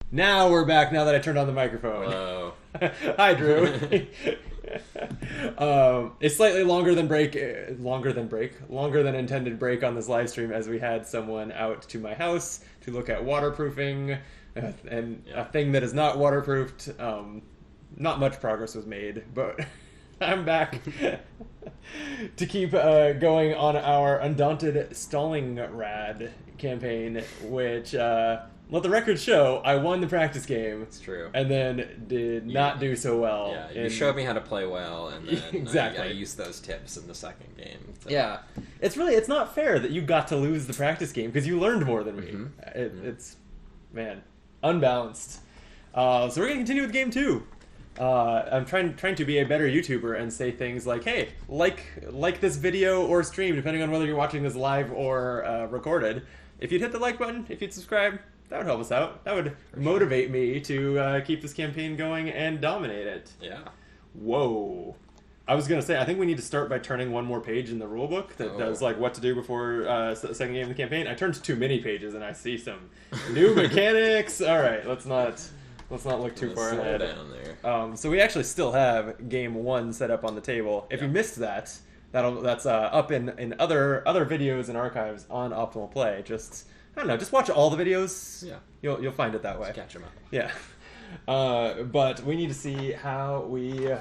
Now we're back. Now that I turned on the microphone. Hello. Hi, Drew. It's slightly longer than longer than intended break on this live stream, as we had someone out to my house to look at waterproofing and a thing that is not waterproofed. Not much progress was made, but I'm back to keep going on our Undaunted Stalingrad campaign, which, let the record show, I won the practice game. It's true. And then did not do so well. Yeah, you showed me how to play well, and then Exactly. I used those tips in the second game. Yeah. It's not fair that you got to lose the practice game, because you learned more than me. It's, man, unbalanced. So we're going to continue with game 2. I'm trying to be a better YouTuber and say things like, hey, like this video or stream, depending on whether you're watching this live or recorded. If you'd hit the like button, if you'd subscribe, that would help us out. That would motivate me to keep this campaign going and dominate it. Yeah. Whoa. I was going to say, I think we need to start by turning one more page in the rulebook that does like what to do before the second game of the campaign. I turned too many pages and I see some new mechanics. All right, let's not look too far ahead. Down there. So we actually still have game 1 set up on the table. If you missed that, that's up in other videos and archives on Optimal Play. Just, I don't know, just watch all the videos. Yeah. You'll find it that way. Catch them up. Yeah. But we need to see how we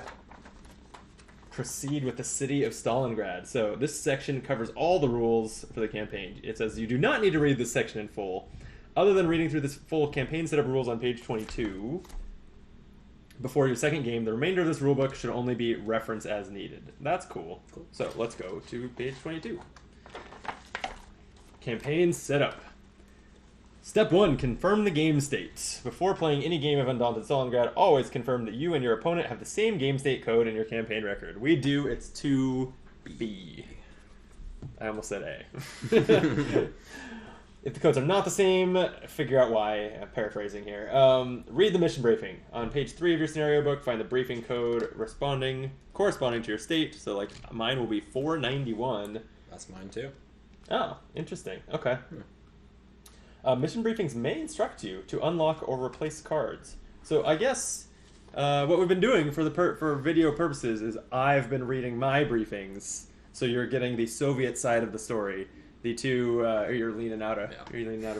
proceed with the city of Stalingrad. So this section covers all the rules for the campaign. It says you do not need to read this section in full. Other than reading through this full campaign setup rules on page 22, before your second game, the remainder of this rulebook should only be referenced as needed. That's cool. So let's go to page 22. Campaign setup. Step 1, confirm the game state. Before playing any game of Undaunted Stalingrad, always confirm that you and your opponent have the same game state code in your campaign record. We do, it's 2B. I almost said A. If the codes are not the same, figure out why. I'm paraphrasing here. Read the mission briefing. On page 3 of your scenario book, find the briefing code corresponding to your state. So, like, mine will be 491. That's mine too. Oh, interesting. Okay. Mission briefings may instruct you to unlock or replace cards. So I guess what we've been doing for video purposes is I've been reading my briefings. So you're getting the Soviet side of the story. The two you're leaning out of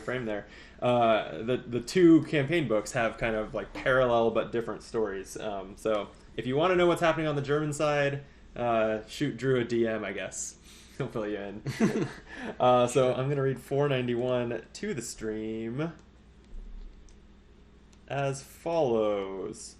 frame there. The two campaign books have kind of like parallel but different stories. So if you want to know what's happening on the German side, shoot Drew a DM, I guess. He'll fill you in. So I'm going to read 491 to the stream as follows.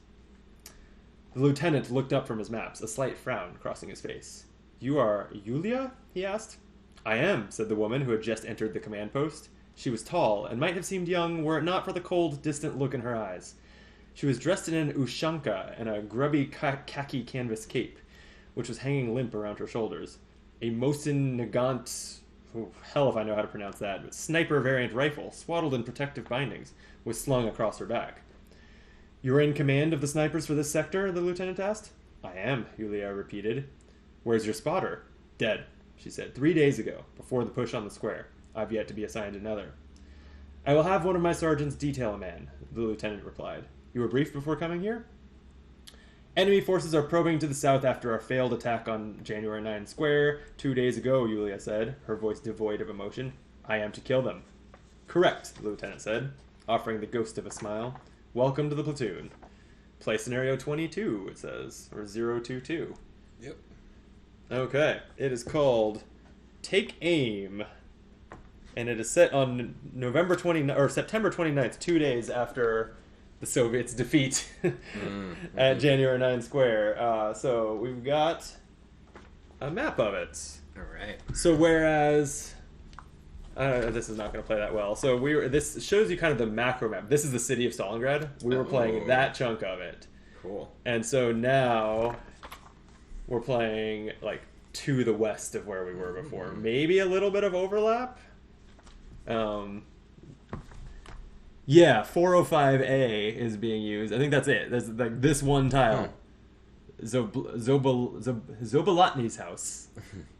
The lieutenant looked up from his maps, a slight frown crossing his face. You are Yulia? He asked. I am, said the woman who had just entered the command post. She was tall and might have seemed young were it not for the cold, distant look in her eyes. She was dressed in an ushanka and a grubby khaki canvas cape, which was hanging limp around her shoulders. A Mosin Nagant, hell if I know how to pronounce that, but sniper variant rifle, swaddled in protective bindings, was slung across her back. You're in command of the snipers for this sector? The lieutenant asked. I am, Yulia repeated. Where's your spotter? Dead, she said, 3 days ago, before the push on the square. I've yet to be assigned another. I will have one of my sergeants detail a man, the lieutenant replied. You were briefed before coming here? Enemy forces are probing to the south after our failed attack on January 9 Square 2 days ago, Yulia said, her voice devoid of emotion. I am to kill them. Correct, the lieutenant said, offering the ghost of a smile. Welcome to the platoon. Play scenario 22, it says, or 022. Yep. Okay, it is called Take Aim, and it is set on September 29th, 2 days after the Soviets' defeat at January 9 Square. So we've got a map of it. All right. So whereas this is not going to play that well. So this shows you kind of the macro map. This is the city of Stalingrad. We were playing that chunk of it. Cool. And so now we're playing like to the west of where we were before. Maybe a little bit of overlap. Yeah, 405A is being used. I think that's it. There's like this one tile. Zobolatny's house.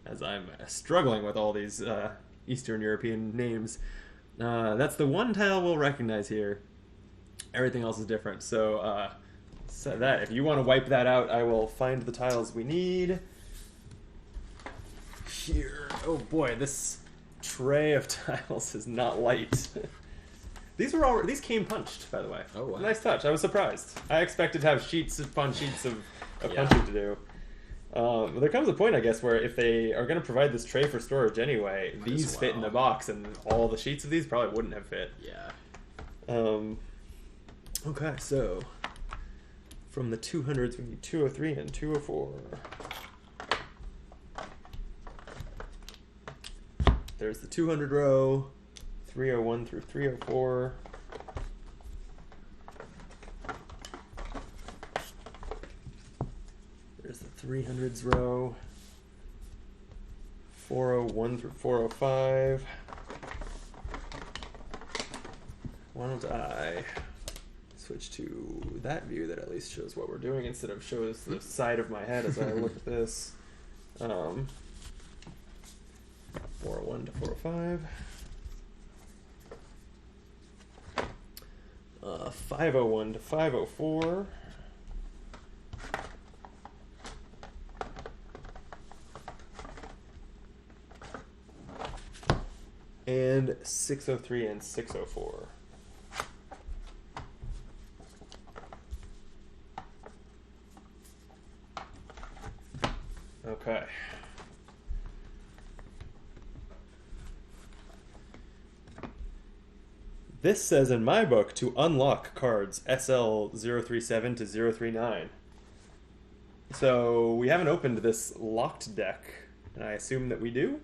As I'm struggling with all these Eastern European names. That's the one tile we'll recognize here. Everything else is different. So, that if you want to wipe that out, I will find the tiles we need. Here. Oh boy, this tray of tiles is not light. These came punched, by the way. Oh, wow. Nice touch. I was surprised. I expected to have sheets upon sheets of Yeah. punching to do. There comes a point, I guess, where if they are going to provide this tray for storage anyway, these fit in the box, and all the sheets of these probably wouldn't have fit. Yeah. Okay, so from the 200s, we need 203 and 204. There's the 200 row, 301 through 304. There's the 300s row, 401 through 405. Why don't I switch to that view that at least shows what we're doing instead of shows the side of my head as I look at this. 401 to 405. 501 to 504. And 603 and 604. Okay. This says in my book to unlock cards SL037 to 039. So we haven't opened this locked deck, and I assume that we do?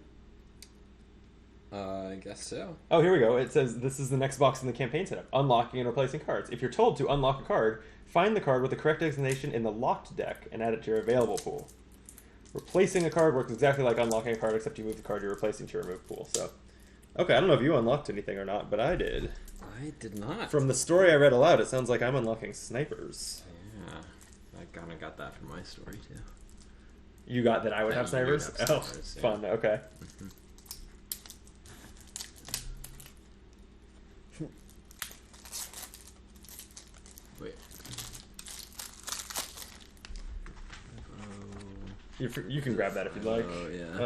I guess so. Oh, here we go. It says this is the next box in the campaign setup. Unlocking and replacing cards. If you're told to unlock a card, find the card with the correct designation in the locked deck and add it to your available pool. Replacing a card works exactly like unlocking a card, except you move the card you're replacing to your remove pool. So, okay, I don't know if you unlocked anything or not, but I did. I did not. From the story I read aloud, it sounds like I'm unlocking snipers. Yeah. I kind of got that from my story, too. You got that I would That have you snipers? would have snipers, Oh, yeah. fun. Okay. Wait. You can grab that if you'd like. Oh, yeah.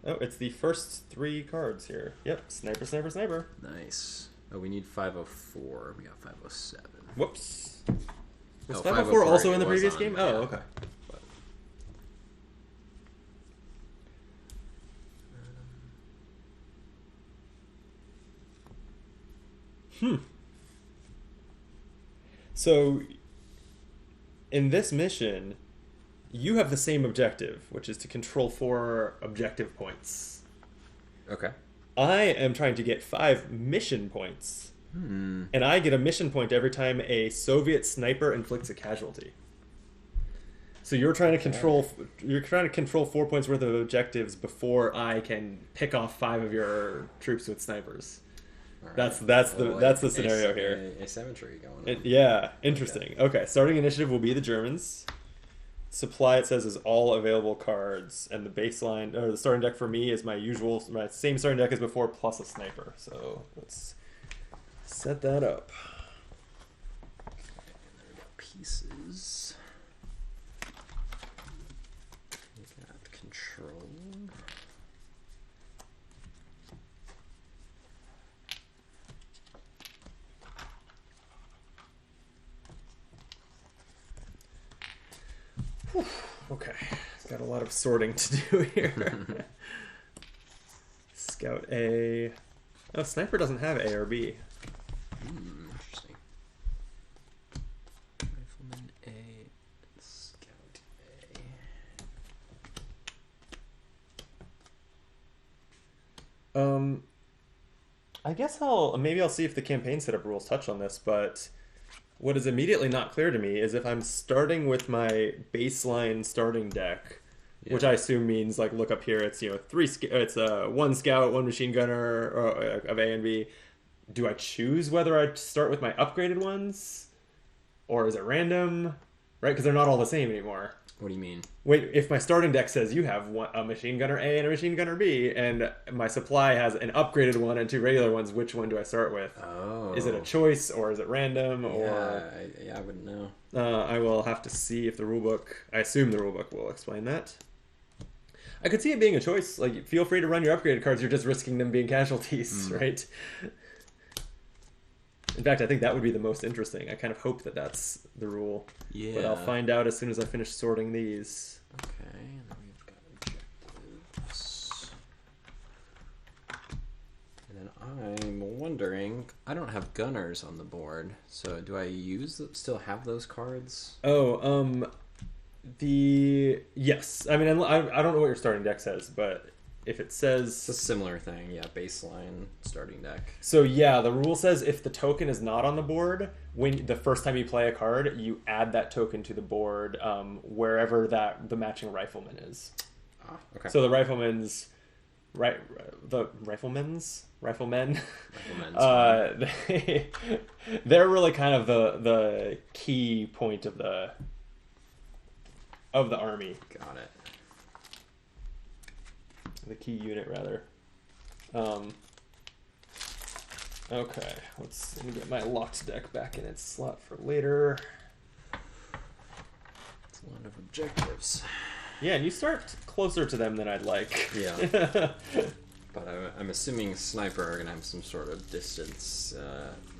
Oh, it's the first 3 cards here. Yep, sniper, sniper, sniper. Nice. Oh, we need 504. We got 507. Whoops. Was Oh, 504 also 504 in the it was previous on, game? yeah. Oh, okay. But, So, in this mission, you have the same objective, which is to control 4 objective points. okay. I am trying to get 5 mission points, and I get a mission point every time a Soviet sniper inflicts a casualty. So you're trying to control 4 points worth of objectives before I can pick off 5 of your troops with snipers. All right. That's Well, the scenario here. Asymmetry going on. Yeah, interesting. Okay, starting initiative will be the Germans. Supply, it says, is all available cards, and the baseline or the starting deck for me is my same starting deck as before plus a sniper. So let's set that up. There we go. Pieces. We got control. Okay, got a lot of sorting to do here. Scout A. Oh, sniper doesn't have A or B. Interesting. Rifleman A, Scout A. I guess maybe I'll see if the campaign setup rules touch on this, but what is immediately not clear to me is if I'm starting with my baseline starting deck, which I assume means, like, look up here, it's 1 scout, 1 machine gunner of A and B. Do I choose whether I start with my upgraded ones, or is it random? Right, because they're not all the same anymore. What do you mean? Wait, if my starting deck says you have a machine gunner A and a machine gunner B, and my supply has an upgraded one and 2 regular ones, which one do I start with? Oh. Is it a choice or is it random? Or I wouldn't know. I will have to see if the rulebook. I assume the rulebook will explain that. I could see it being a choice. Like, feel free to run your upgraded cards. You're just risking them being casualties, right? In fact, I think that would be the most interesting. I kind of hope that that's the rule. Yeah. But I'll find out as soon as I finish sorting these. Okay, and then we've got objectives. And then I'm wondering, I don't have gunners on the board, so do I still have those cards? Oh, yes. I mean, I don't know what your starting deck says, but if it says... It's a similar thing, yeah, baseline starting deck. So yeah, the rule says if the token is not on the board, when the first time you play a card, you add that token to the board wherever the matching rifleman is. Ah, okay. So the riflemen, they're really kind of the key point of the army. Got it. The key unit, rather. Okay, let me get my locked deck back in its slot for later. It's a lot of objectives. Yeah, and you start closer to them than I'd like. Yeah. But I'm assuming sniper are gonna have some sort of distance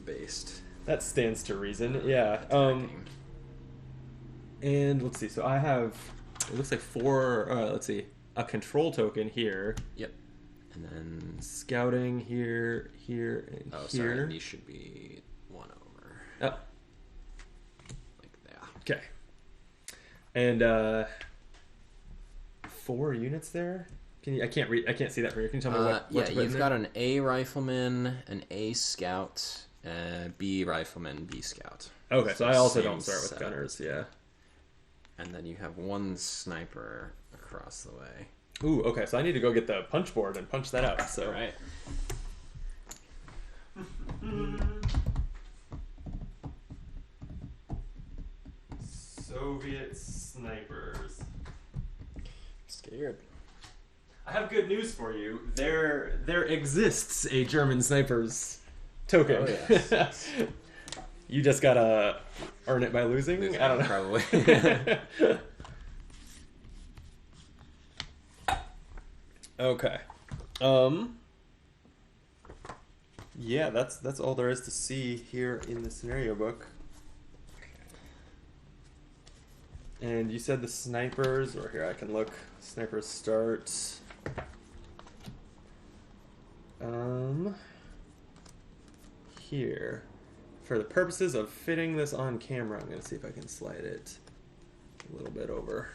based. That stands to reason. Yeah. Attacking. And let's see. So I have. It looks like 4. Let's see. A control token here. Yep. And then Scouting here, and here. Sorry, these should be 1 over. Oh. Like that. Okay. And 4 units there. I can't read. I can't see that from here. Can you tell me what to put in you've there? got an A rifleman, an A scout, B rifleman, B scout. Okay, so I also Same don't start with setup. gunners. Yeah. And then you have 1 sniper across the way. Ooh, okay, so I need to go get the punch board and punch that out. So. All right. Soviet snipers. Scared. I have good news for you. There exists a German snipers token. Oh, yes. You just gotta earn it by losing. I don't know. Probably. Okay. Yeah, that's all there is to see here in the scenario book. And you said the snipers, or here I can look. Snipers start. Here. For the purposes of fitting this on camera, I'm going to see if I can slide it a little bit over.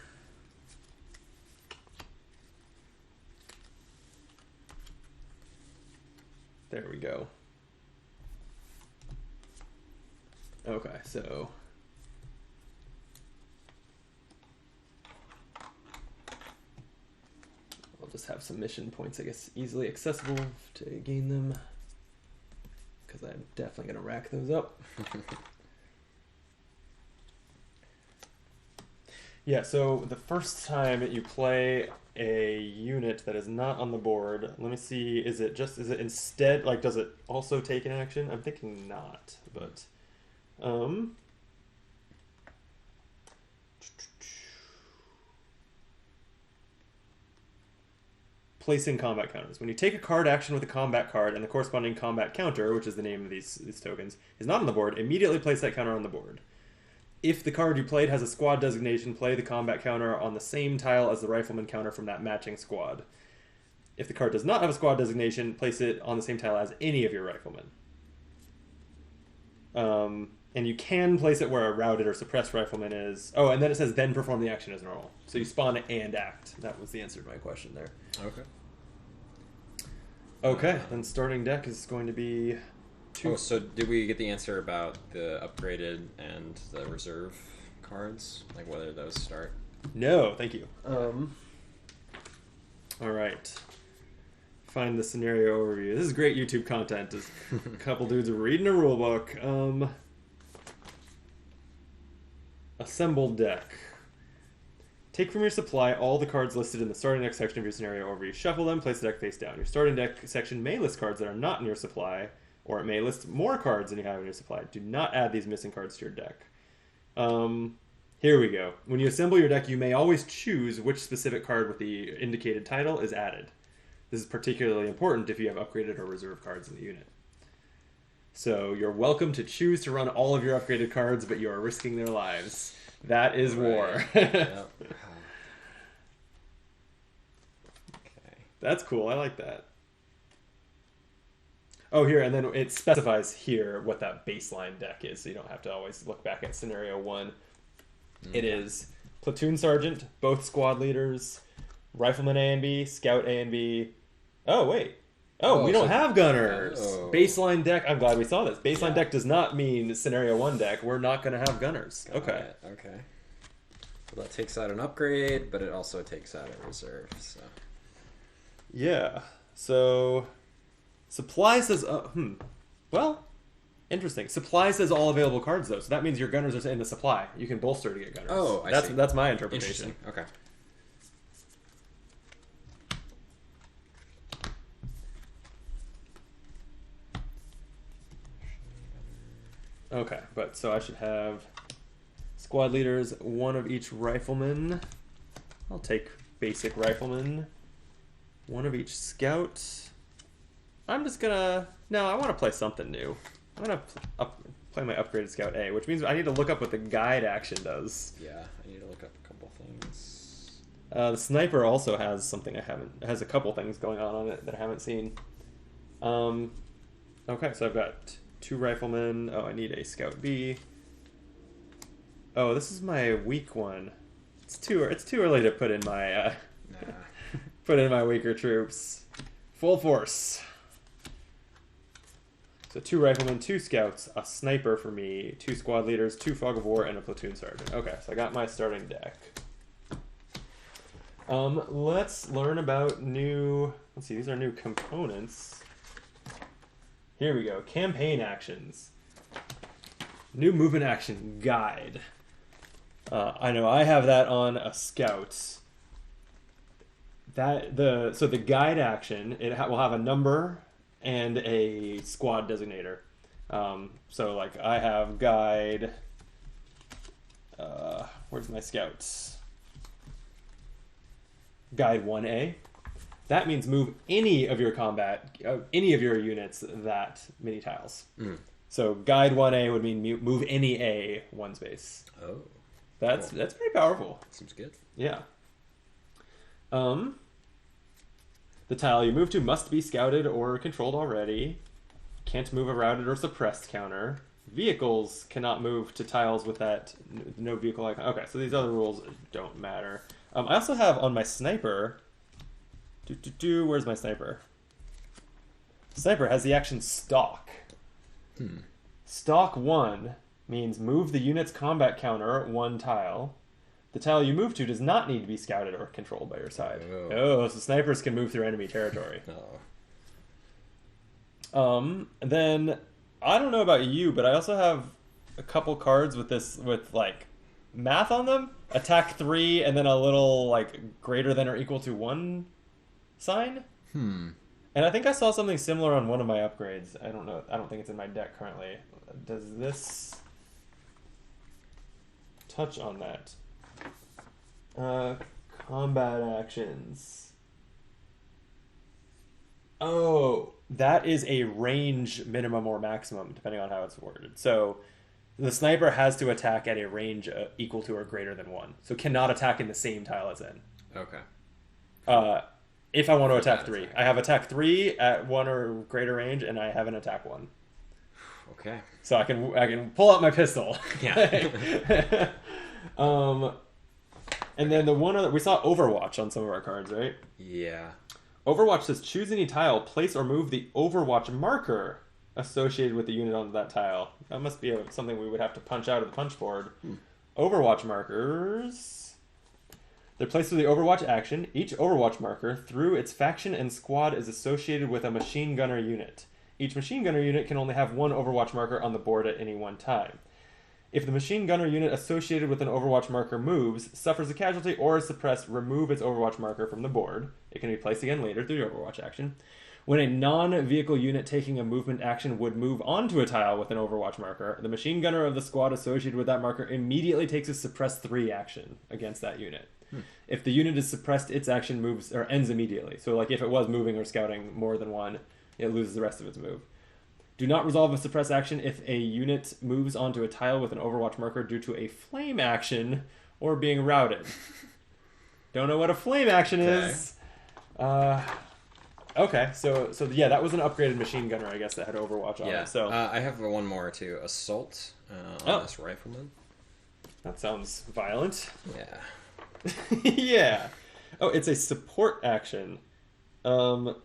There we go. Okay, so I'll just have some mission points, I guess, easily accessible to gain them, because I'm definitely going to rack those up. Yeah, so the first time you play a unit that is not on the board, let me see, is it instead, like, does it also take an action? I'm thinking not, but, placing combat counters. When you take a card action with a combat card and the corresponding combat counter, which is the name of these tokens, is not on the board, immediately place that counter on the board. If the card you played has a squad designation, play the combat counter on the same tile as the rifleman counter from that matching squad. If the card does not have a squad designation, place it on the same tile as any of your riflemen. And you can place it where a routed or suppressed rifleman is. Oh, and then it says, then perform the action as normal. So you spawn it and act. That was the answer to my question there. Okay. Okay, then starting deck is going to be... Oh, so did we get the answer about the upgraded and the reserve cards? Like whether those start? No, thank you. All right. Find the scenario overview. This is great YouTube content. Just a couple dudes reading a rule book. Assembled deck. Take from your supply all the cards listed in the starting deck section of your scenario over. You shuffle them, place the deck face down. Your starting deck section may list cards that are not in your supply, or it may list more cards than you have in your supply. Do not add these missing cards to your deck. Here we go. When you assemble your deck, you may always choose which specific card with the indicated title is added. This is particularly important if you have upgraded or reserve cards in the unit. So you're welcome to choose to run all of your upgraded cards, but you are risking their lives. That is war. Yep. Okay. That's cool. I like that. Oh, here, and then it specifies here what that baseline deck is, so you don't have to always look back at scenario 1. It is platoon sergeant, both squad leaders, rifleman A and B, scout A and B. Oh, wait. Oh, we don't have gunners. Oh. Baseline deck. I'm glad we saw this. Baseline Yeah. deck does not mean scenario 1 deck. We're not going to have gunners. Got Okay. it. Okay. Well, that takes out an upgrade, but it also takes out a reserve. So. Yeah. So, supply says, well, interesting. Supply says all available cards, though. So that means your gunners are in the supply. You can bolster to get gunners. Oh, I see. That's my interpretation. Interesting. Okay. Okay, but so I should have squad leaders, one of each rifleman. I'll take basic rifleman. One of each scout. I'm just gonna... No, I want to play something new. I'm gonna play my upgraded scout A, which means I need to look up what the guide action does. Yeah, I need to look up a couple things. The sniper also has something has a couple things going on it that I haven't seen. Okay, so I've got 2 riflemen. Oh, I need a scout B. Oh, this is my weak one. It's too early to put in my Nah. put in my weaker troops. Full force. So 2 riflemen, 2 scouts, a sniper for me, 2 squad leaders, 2 fog of war, and a platoon sergeant. Okay, so I got my starting deck. Let's learn about new... Let's see, these are new components. Here we go. Campaign actions. New movement action guide. I know I have that on a scout. So the guide action, will have a number and a squad designator. So like I have guide. Where's my scouts? Guide 1A. That means move any of your any of your units that many tiles. Mm. So guide 1A would mean move any A 1 space. Oh. That's Cool. that's pretty powerful. Seems good. Yeah. The tile you move to must be scouted or controlled already. Can't move a routed or suppressed counter. Vehicles cannot move to tiles with that no vehicle icon. Okay, so these other rules don't matter. I also have on my sniper... Where's my sniper? Sniper has the action stalk. Stalk 1 means move the unit's combat counter 1 tile. The tile you move to does not need to be scouted or controlled by your side. Oh. So snipers can move through enemy territory. Oh. Then I don't know about you, but I also have a couple cards with like math on them. Attack 3 and then a little like greater than or equal to 1 sign. And I think I saw something similar on one of my upgrades. I don't know. I don't think it's in my deck currently. Does this touch on that? Combat actions. Oh, that is a range minimum or maximum, depending on how it's worded. So the sniper has to attack at a range equal to or greater than 1. So cannot attack in the same tile as in. Okay. If I want to attack That 3. attack. I have attack 3 at 1 or greater range, and I have an attack 1. Okay. So I can pull out my pistol. Yeah. And then the one other... We saw Overwatch on some of our cards, right? Yeah. Overwatch says, choose any tile, place or move the Overwatch marker associated with the unit on that tile. That must be something we would have to punch out of the punch board. Overwatch markers. They're placed with the Overwatch action. Each Overwatch marker, through its faction and squad, is associated with a machine gunner unit. Each machine gunner unit can only have 1 Overwatch marker on the board at any one time. If the machine gunner unit associated with an Overwatch marker moves, suffers a casualty, or is suppressed, remove its Overwatch marker from the board. It can be placed again later through your Overwatch action. When a non-vehicle unit taking a movement action would move onto a tile with an Overwatch marker, the machine gunner of the squad associated with that marker immediately takes a suppress 3 action against that unit. If the unit is suppressed, its action moves or ends immediately. So, like, if it was moving or scouting more than one, it loses the rest of its move. Do not resolve a suppress action if a unit moves onto a tile with an Overwatch marker due to a flame action or being routed. Don't know what a flame action is. Okay, so yeah, that was an upgraded machine gunner, I guess, that had Overwatch on it. So I have one more too. Assault on this rifleman. That sounds violent. Yeah. Yeah. Oh, it's a support action. It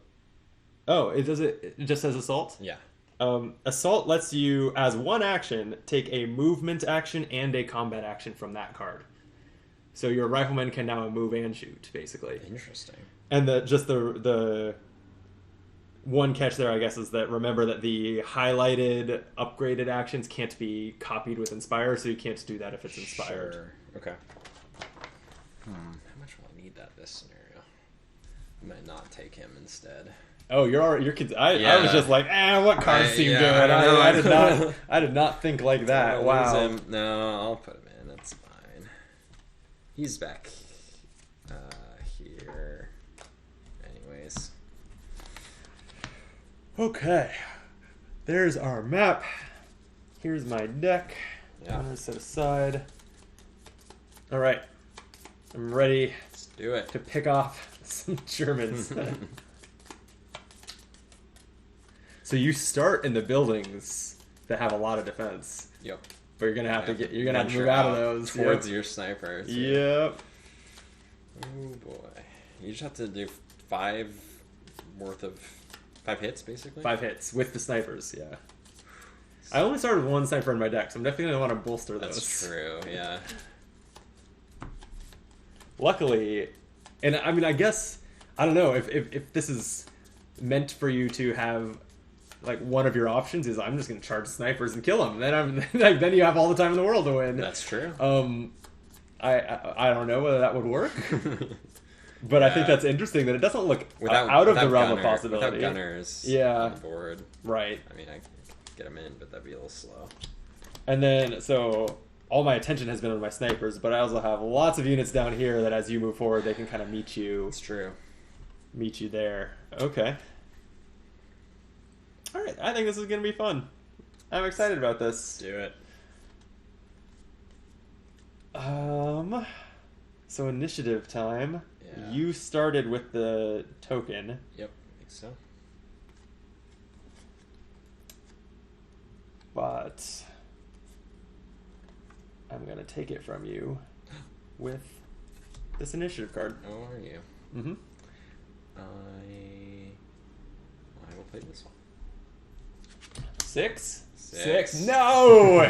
just says assault? Yeah. Assault lets you, as one action, take a movement action and a combat action from that card. So your rifleman can now move and shoot, basically. Interesting. And the one catch there, I guess, is that remember that the highlighted, upgraded actions can't be copied with Inspire, so you can't do that if it's inspired. Sure. Okay. How much will I need that this scenario? I might not take him instead. Oh, your kids. I was just like, what cards seem good? I did not think like that. Wow. No, I'll put him in. That's fine. He's back here. Anyways. Okay. There's our map. Here's my deck. Yeah. I'm gonna set aside. All right. I'm ready. Let's do it. To pick off some Germans. So you start in the buildings that have a lot of defense. Yep. But you're gonna have to move out of those towards your snipers. Yep. Oh boy. You just have to do 5 hits, basically. 5 hits with the snipers. Yeah. I only started with 1 sniper in my deck, so I'm definitely gonna want to bolster those. That's true. Yeah. Luckily, and I mean, I guess I don't know if this is meant for you to have. Like, one of your options is I'm just going to charge snipers and kill them. Then you have all the time in the world to win. That's true. I don't know whether that would work. But I think that's interesting that it doesn't look out of the realm of possibility. Without gunners on the board. Right. I mean, I could get them in, but that'd be a little slow. And then, so all my attention has been on my snipers, but I also have lots of units down here that as you move forward, they can kind of meet you. It's true. Meet you there. Okay. All right, I think this is going to be fun. I'm excited about this. Do it. So initiative time. Yeah. You started with the token. Yep, I think so. But I'm going to take it from you with this initiative card. Oh, are you? Mm-hmm. I will play this one. 6? 6. No!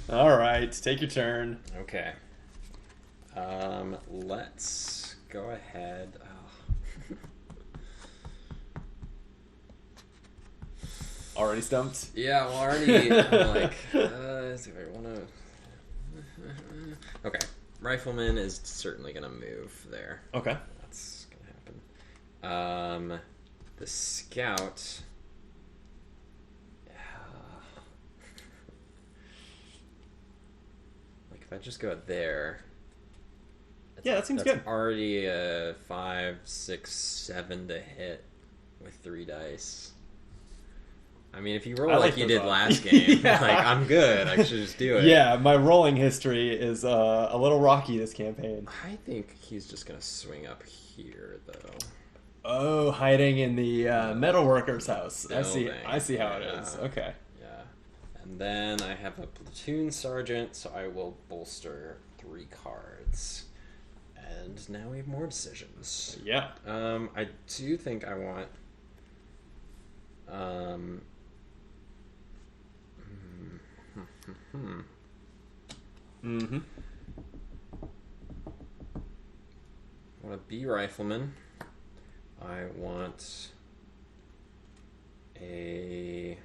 All right, take your turn. Okay. Let's go ahead. Oh. Already stumped? Yeah, well, already. I'm like, do I want to? Okay, Rifleman is certainly gonna move there. Okay. That's gonna happen. The Scout. Like, if I just go there. Yeah, that seems that's good. Already a 5, 6, 7 to hit with 3 dice. I mean, if you roll like you did last game, yeah. like, I'm good. I should just do it. Yeah, my rolling history is a little rocky this campaign. I think he's just gonna swing up here, though. Oh, hiding in the metalworker's house. Building. I see how it is. Okay. Yeah. And then I have a platoon sergeant, so I will bolster 3 cards. And now we have more decisions. Yeah. I do think I want. Mm-hmm. I want a B rifleman. I want a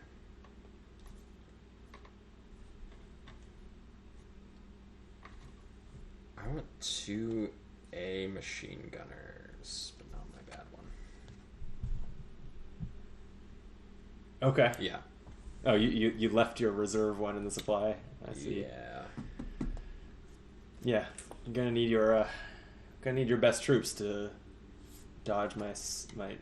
2 A machine gunners, but not my bad one. Okay. Yeah. Oh, you left your reserve one in the supply. I see. Yeah. Yeah. You're gonna need your best troops to dodge my.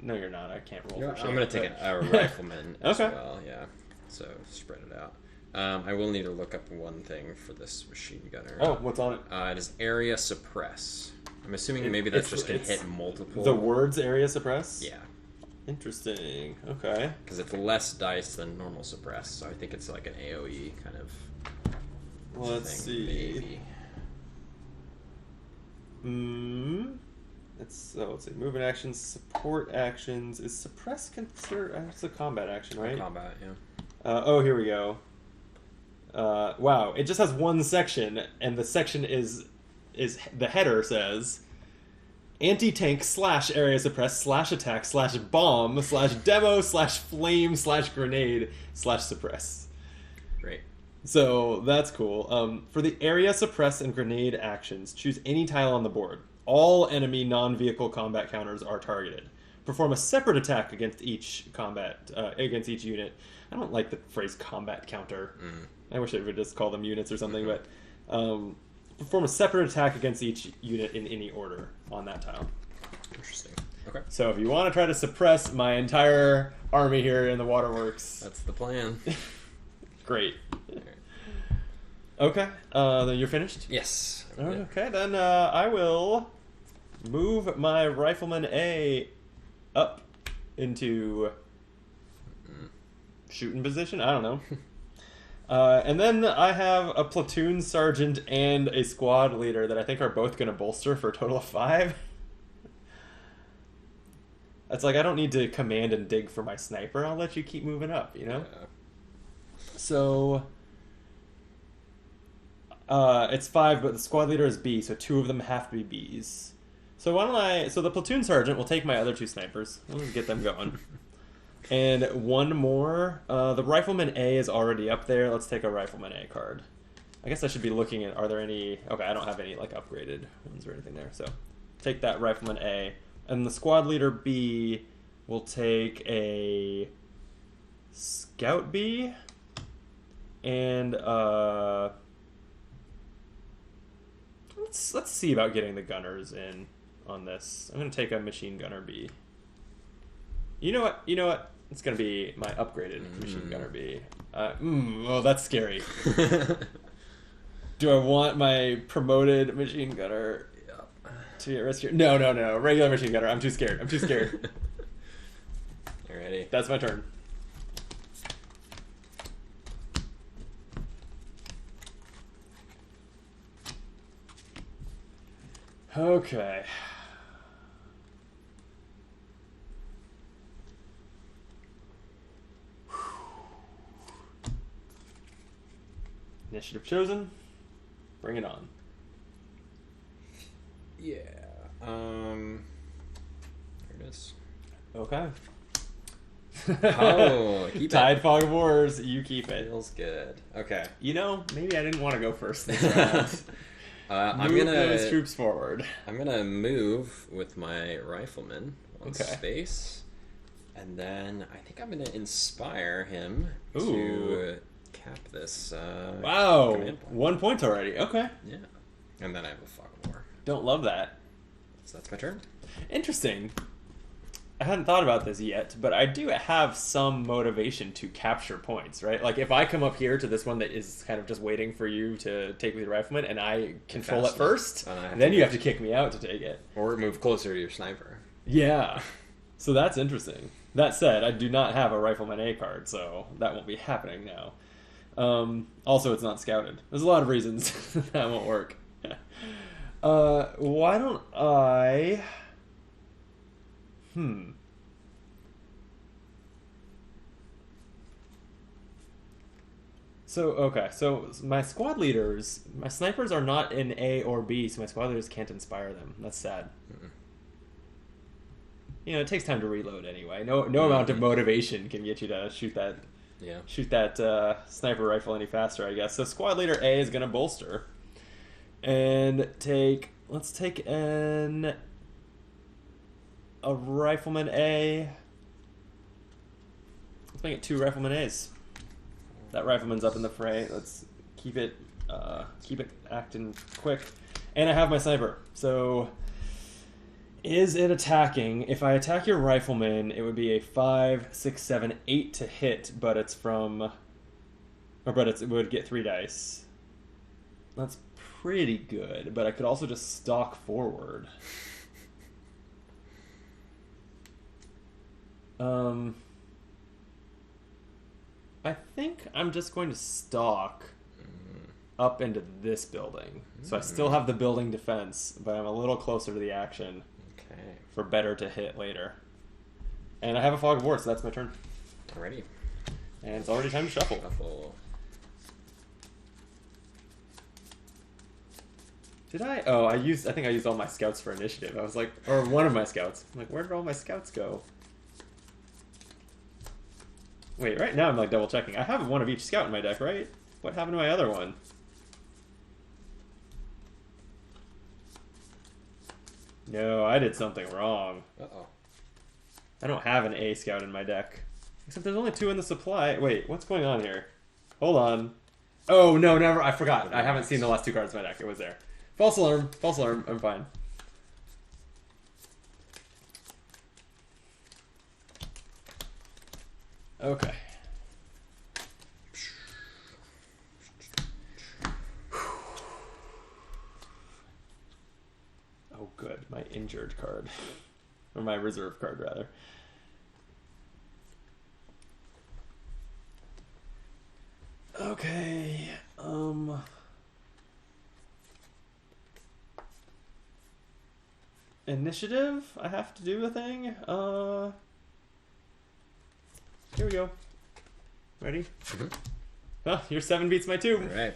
No, you're not. I can't roll. You know, for I'm shame, going to take a rifleman as Okay. well. Yeah. So spread it out. I will need to look up one thing for this machine gunner. Oh, what's on it? It is area suppress. I'm assuming maybe that's just going to hit multiple. The words area suppress? Yeah. Interesting. Okay. Because it's less dice than normal suppress, so I think it's like an AoE kind of Let's thing, see. maybe. Let's see. Movement actions, support actions. Is suppress considered? It's a combat action, right? Combat, yeah. Oh, here we go. Wow, it just has one section, and the section is the header says anti-tank / area suppress / attack / bomb / demo / flame / grenade / suppress. Great. So that's cool. For the area suppress and grenade actions, choose any tile on the board. All enemy non-vehicle combat counters are targeted. Perform a separate attack against each unit. I don't like the phrase combat counter. I wish I would just call them units or something, but perform a separate attack against each unit in any order on that tile. Interesting. Okay. So if you want to try to suppress my entire army here in the waterworks, That's the plan. great. Okay, then you're finished? Yes. Okay, then I will move my Rifleman A up into shooting position. I don't know. And then I have a platoon sergeant and a squad leader that I think are both going to bolster for a total of 5. It's like I don't need to command and dig for my sniper. I'll let you keep moving up, you know? Yeah. So it's 5, but the squad leader is B, so 2 of them have to be Bs. So why don't I... So the platoon sergeant will take my other 2 snipers. Let's get them going. And one more. The Rifleman A is already up there. Let's take a Rifleman A card. I guess I should be looking at... Are there any... Okay, I don't have any like upgraded ones or anything there. So take that Rifleman A. And the squad leader B will take a Scout B. And let's see about getting the gunners in on this. I'm going to take a Machine Gunner B. You know what? It's going to be my upgraded Machine Gunner B. Oh, that's scary. Do I want my promoted Machine Gunner to get rescued? No. Regular Machine Gunner. I'm too scared. You ready? That's my turn. Okay. Initiative chosen. Bring it on. Yeah. There it is. Okay. Oh, keep Tide it. Fog of Wars, you keep it. Feels good. Okay. You know, maybe I didn't want to go first this round. I'm Move gonna those troops forward. I'm gonna move with my rifleman one Okay. space, and then I think I'm gonna inspire him Ooh. to cap this. Wow, command point. 1 point already. Okay, Yeah, and then I have a fog of war. don't love that. So that's my turn. Interesting. I hadn't thought about this yet, but I do have some motivation to capture points, right? Like if I come up here to this one that is kind of just waiting for you to take with your rifleman, and I control it Fast first, enough. And I then you have to kick me out to take it. Or move closer to your sniper. Yeah. So that's interesting. That said, I do not have a Rifleman A card, so that won't be happening now. Also, it's not scouted. There's a lot of reasons that won't work. Why don't I... So my squad leaders, my snipers are not in A or B, so my squad leaders can't inspire them. That's sad. You know, it takes time to reload anyway. No amount of motivation can get you to shoot that sniper rifle any faster, I guess. So squad leader A is going to bolster and take let's take a rifleman A. Let's make it 2 rifleman A's. That rifleman's up in the fray. Let's keep it acting quick. And I have my sniper. So, is it attacking? If I attack your rifleman, it would be a 5, 6, 7, 8 to hit, but it's from... it would get 3 dice. That's pretty good, but I could also just stalk forward. I think I'm just going to stalk up into this building. So I still have the building defense, but I'm a little closer to the action. Okay. For better to hit later. And I have a fog of war, so that's my turn. Alrighty. And it's already time to shuffle. Did I? Oh, I think I used all my scouts for initiative. I was like, or one of my scouts. I'm like, where did all my scouts go? Wait, right now I'm like double checking. I have one of each scout in my deck, right? What happened to my other one? No, I did something wrong. Uh-oh. I don't have an A scout in my deck. Except there's only 2 in the supply. Wait, what's going on here? Hold on. Oh, no, never. I forgot. I haven't seen the last 2 cards in my deck. It was there. False alarm. False alarm. I'm fine. Okay. Oh, good. My injured card. Or my reserve card, rather. Okay. Initiative? I have to do a thing? Here we go. Ready? Mm-hmm. Oh, your 7 beats my 2. All right.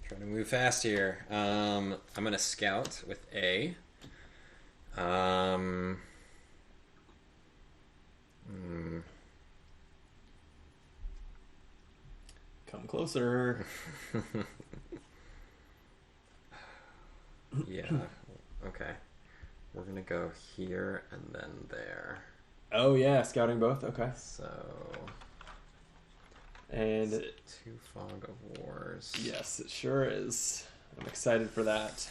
Trying to move fast here. I'm gonna scout with A. Come closer. Yeah. Okay. We're gonna go here and then there. Oh yeah, scouting both. Okay. So. And 2 fog of wars. yes, it sure is. I'm excited for that.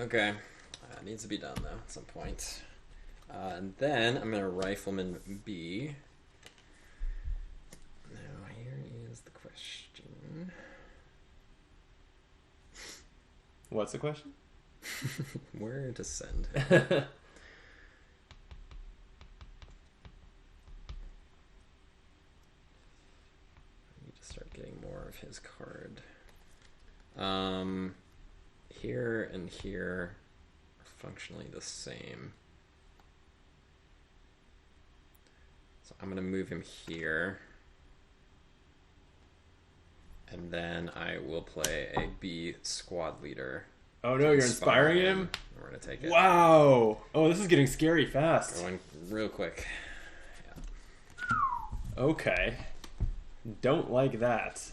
Okay. Needs to be done though at some point. And then I'm gonna rifleman B. Now here is the question. What's the question? Where to send him? I need to start getting more of his card. Here and here are functionally the same. So I'm gonna move him here. And then I will play a B squad leader. Oh no, you're inspiring him? We're gonna take it. Wow! Oh, this is getting scary fast. Going real quick. Yeah. Okay. Don't like that.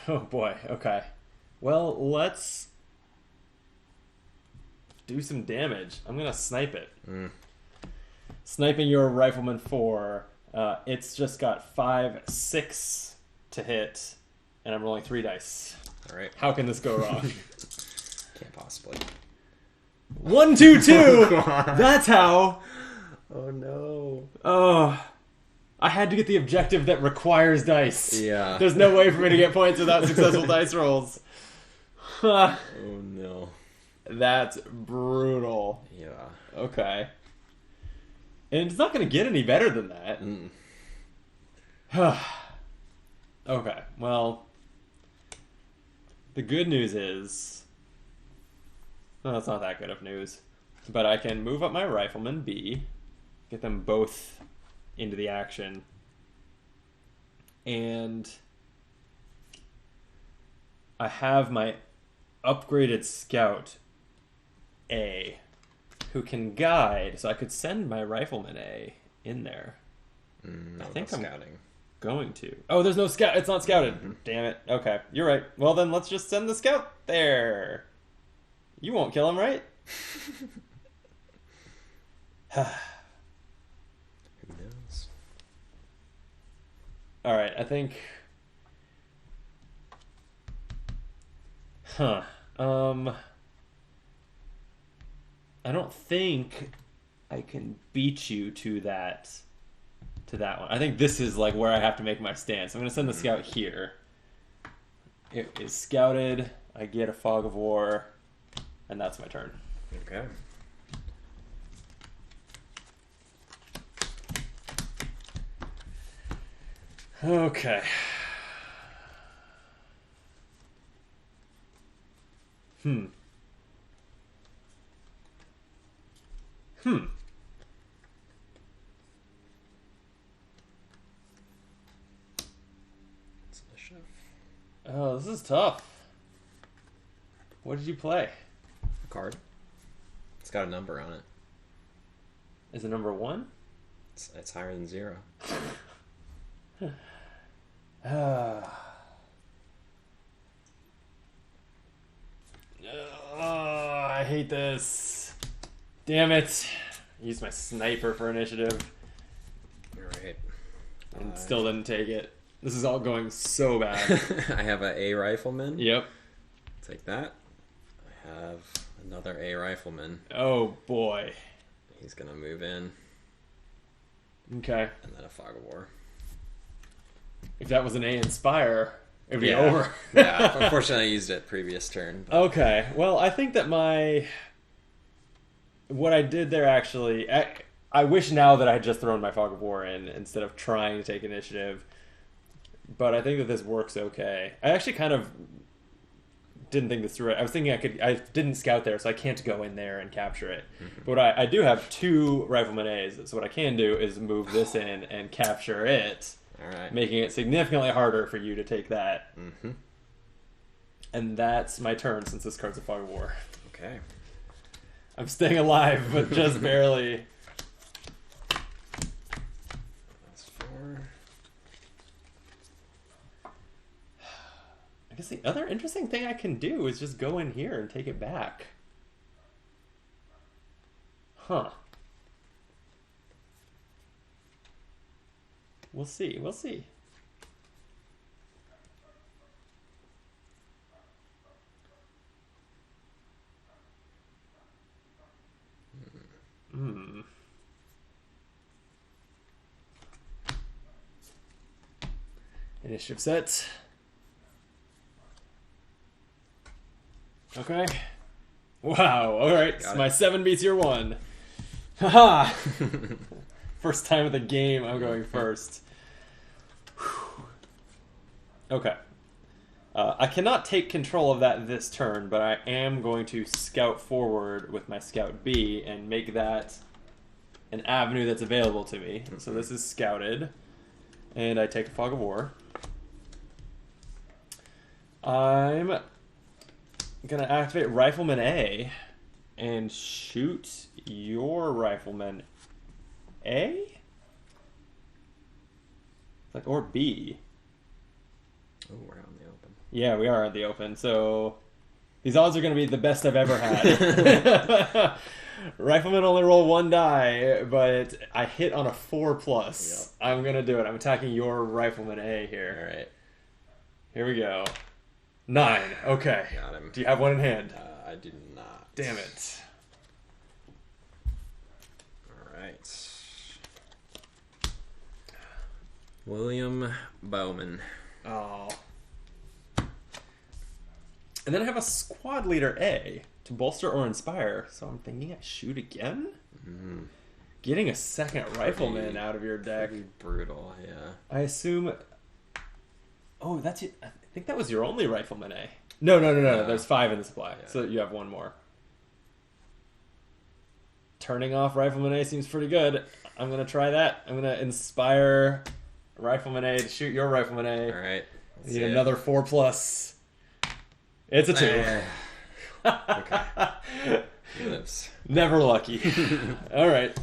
Oh boy, okay. Well, let's do some damage. I'm gonna snipe it. Sniping your rifleman 4. It's just got 5, 6 to hit, and I'm rolling 3 dice. All right. How can this go wrong? Can't possibly. 1, 2, 2. That's how. Oh no. Oh, I had to get the objective that requires dice. Yeah. There's no way for me to get points without successful dice rolls. Oh no. That's brutal. Yeah. Okay. And it's not going to get any better than that. Okay, well, the good news is, well, it's not that good of news, but I can move up my rifleman B, get them both into the action, and I have my upgraded scout A, who can guide, so I could send my rifleman A in there. No, I think no I'm scouting. going to. Oh, there's no scout. It's not scouted. Damn it. Okay, you're right. Well, then let's just send the scout there. You won't kill him, right? Who knows? All right, I think. Huh. I don't think I can beat you to that one. I think this is like where I have to make my stance. I'm going to send the scout here. It is scouted. I get a fog of war, and that's my turn. Okay. Okay. Hmm. It's initiative. Oh, this is tough. What did you play? A card. It's got a number on it. Is it number 1? It's higher than 0. I hate this. Damn it. Use my sniper for initiative Alright. and still didn't take it. This is all going so bad. I have an A rifleman. Yep. Take that. I have another A rifleman. Oh boy. He's gonna move in. Okay. And then a fog of war. If that was an A Inspire, it'd be Yeah. over. Yeah, unfortunately I used it previous turn. But... Okay. Well, I think that what I did there actually, I wish now that I had just thrown my Fog of War in instead of trying to take initiative. But I think that this works okay. I actually kind of didn't think this through. I was thinking I didn't scout there, so I can't go in there and capture it. Mm-hmm. But I do have 2 Rifleman A's, so what I can do is move this in and capture it, Alright. making it significantly harder for you to take that. Mm-hmm. And that's my turn since this card's a Fog of War. Okay. I'm staying alive, but just barely. That's 4. I guess the other interesting thing I can do is just go in here and take it back. Huh. We'll see. We'll see. Hmm. Initiative set. Okay. Wow. All right. Got My it. 7 beats your 1. Haha. First time of the game, I'm going first. Whew. Okay. I cannot take control of that this turn, but I am going to scout forward with my Scout B and make that an avenue that's available to me. So this is scouted, and I take a Fog of War. I'm going to activate Rifleman A and shoot your Rifleman A? Like, or B. Oh, we're out in the open. Yeah, we are at the open, so these odds are going to be the best I've ever had. Rifleman only roll 1 die, but I hit on a 4+. Yep. I'm going to do it. I'm attacking your Rifleman A here. Alright. Here we go. 9. Okay. Got him. Do you have one in hand? I do not. Damn it. Alright. William Bowman. Oh. And then I have a Squad Leader A to bolster or inspire, so I'm thinking I shoot again? Mm-hmm. Getting a second Rifleman out of your deck. Pretty brutal, yeah. I assume... Oh, that's it. I think that was your only Rifleman A. No. There's 5 in the supply, Yeah. so you have 1 more. Turning off Rifleman A seems pretty good. I'm going to try that. I'm going to inspire Rifleman A to shoot your Rifleman A. Alright. Need another 4+. It's a 2. Okay. He lives. Never lucky. All right.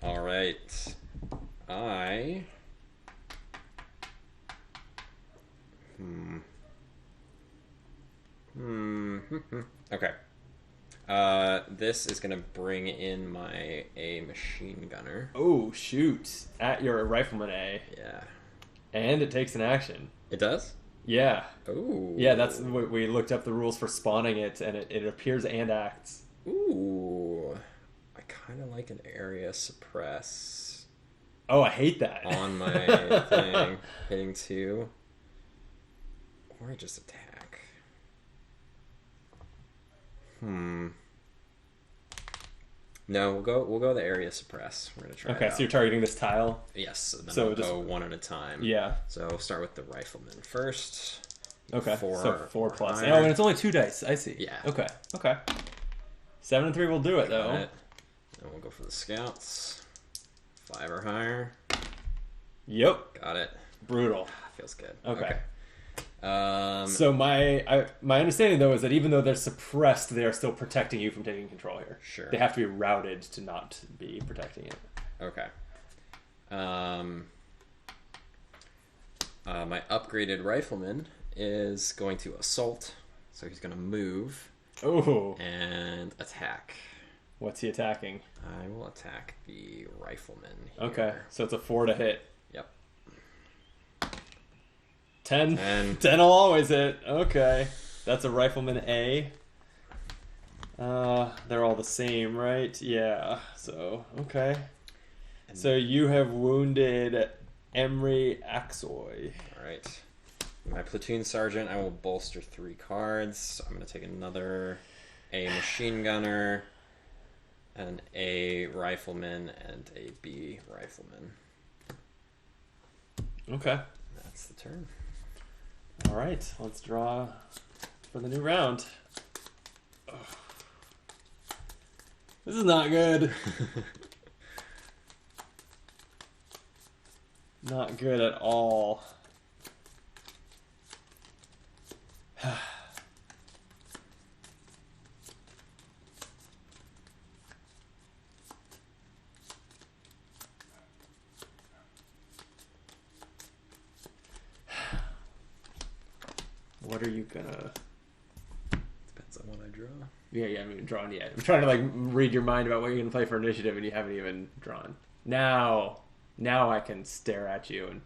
Alright. I... Okay. This is gonna bring in my A machine gunner. Oh, shoot. At your rifleman A. Yeah. And it takes an action. It does? Yeah. Ooh. Yeah, that's what we looked up the rules for spawning it, and it appears and acts. Ooh. I kind of like an area suppress Oh, I hate that. on my thing. Hitting 2. Or just attack. No, we'll go the area suppress. We're gonna try. Okay, it so out. you're targeting this tile? Yes, and then So I'll just- go one at a time. Yeah. So we'll start with the rifleman first. Okay. 4 so 4 plus. higher. Oh, and it's only 2 dice. I see. Yeah. Okay. 7 and 3 will do it, Got though. it. Then we'll go for the scouts. 5 or higher. Yep. Got it. Brutal. Feels good. Okay. Um, So my understanding, though, is that even though they're suppressed, they are still protecting you from taking control here. Sure. They have to be routed to not be protecting it. Okay. My upgraded rifleman is going to assault, so he's going to move Oh. and attack. What's he attacking? I will attack the rifleman here. Okay. So it's a 4 to hit. Yep. 10. 10. 10 will always hit. Okay. That's a rifleman A. They're all the same, right? Yeah. So, okay. So you have wounded Emery Axoy. All right. My platoon sergeant, I will bolster 3 cards. I'm going to take another A machine gunner, an A rifleman, and a B rifleman. Okay. That's the turn. All right. Let's draw for the new round. Ugh. This is not good. Not good at all. What are you gonna... Depends on what I draw. Yeah, I haven't even drawn yet. I'm trying to like read your mind about what you're gonna play for initiative, and you haven't even drawn. Now I can stare at you and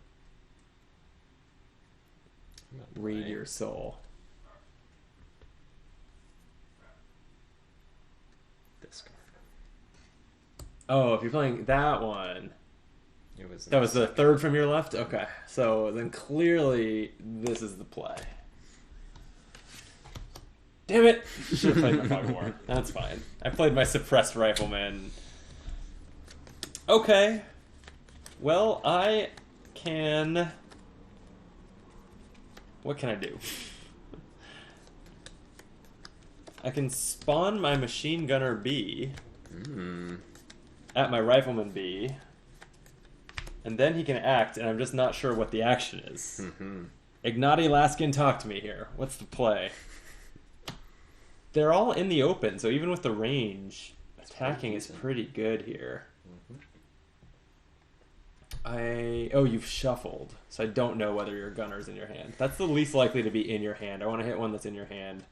read your soul. This card. Oh, if you're playing that one, That was the third from your left. Okay, so then clearly this is the play. Damn it! Should have played my fog war. That's fine. I played my suppressed rifleman. Okay. Well, I can... What can I do? I can spawn my machine gunner B at my rifleman B, and then he can act, and I'm just not sure what the action is. Ignati Laskin, talk to me here. What's the play? They're all in the open, so even with the range, attacking is pretty good here. Oh, you've shuffled, so I don't know whether your gunner's in your hand. That's the least likely to be in your hand. I want to hit one that's in your hand.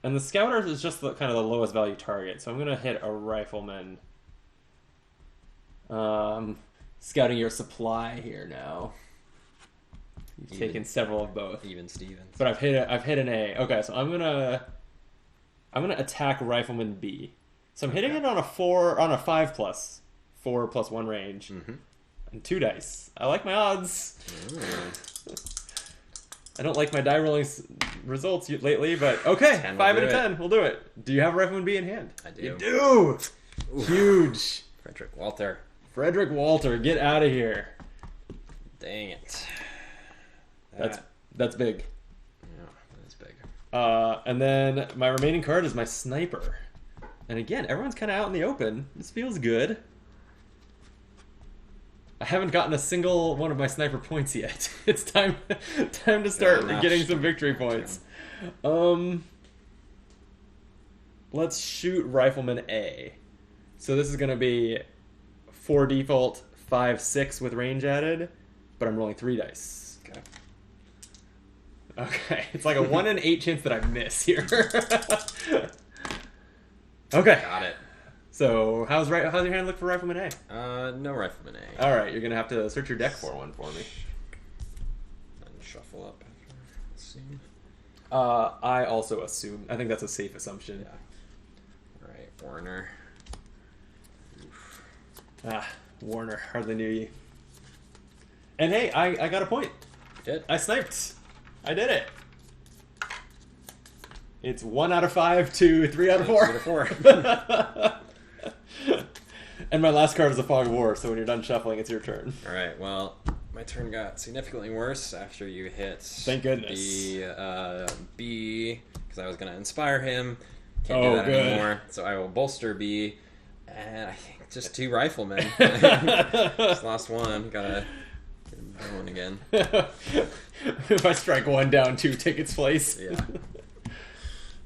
And the scouter is just kind of the lowest value target, so I'm going to hit a rifleman. Scouting your supply here now. You've taken several of both. Even Stevens. But I've hit an A. Okay, so I'm gonna attack rifleman B. So I'm hitting it on a 5 plus 4 plus 1 range. And 2 dice. I like my odds. I don't like my die rolling results lately, but okay, 5 out of 10. We'll do it. Do you have rifleman B in hand? I do. You do. Huge. Frederick Walter, get out of here. dang it. That's big. Yeah, that is big. And then my remaining card is my sniper. And again, everyone's kind of out in the open. This feels good. I haven't gotten a single one of my sniper points yet. It's time to start getting some victory points. Let's shoot rifleman A. So this is going to be 4 default, 5, 6 with range added, but I'm rolling 3 dice. Okay. Okay, it's like a 1 in 8 chance that I miss here. Okay. Got it. So, how's your hand look for Rifleman A? No Rifleman A. Alright, you're going to have to search your deck for one for me. And shuffle up after. Assume. I also assume. I think that's a safe assumption. Yeah. Alright, Warner. Oof. Warner, hardly knew you. And hey, I got a point. You did? I sniped. I did it. It's 1 out of 5 to 3 out of 4. 3 out of 4. And my last card is a Fog of War, so when you're done shuffling, it's your turn. Alright, well, my turn got significantly worse after you hit Thank goodness. the B, because I was going to inspire him. Can't Oh, do that good. anymore. So I will bolster B, and I think just 2 riflemen. Just lost one. Gotta get him going again. If I strike 1 down, 2 take its place. Yeah.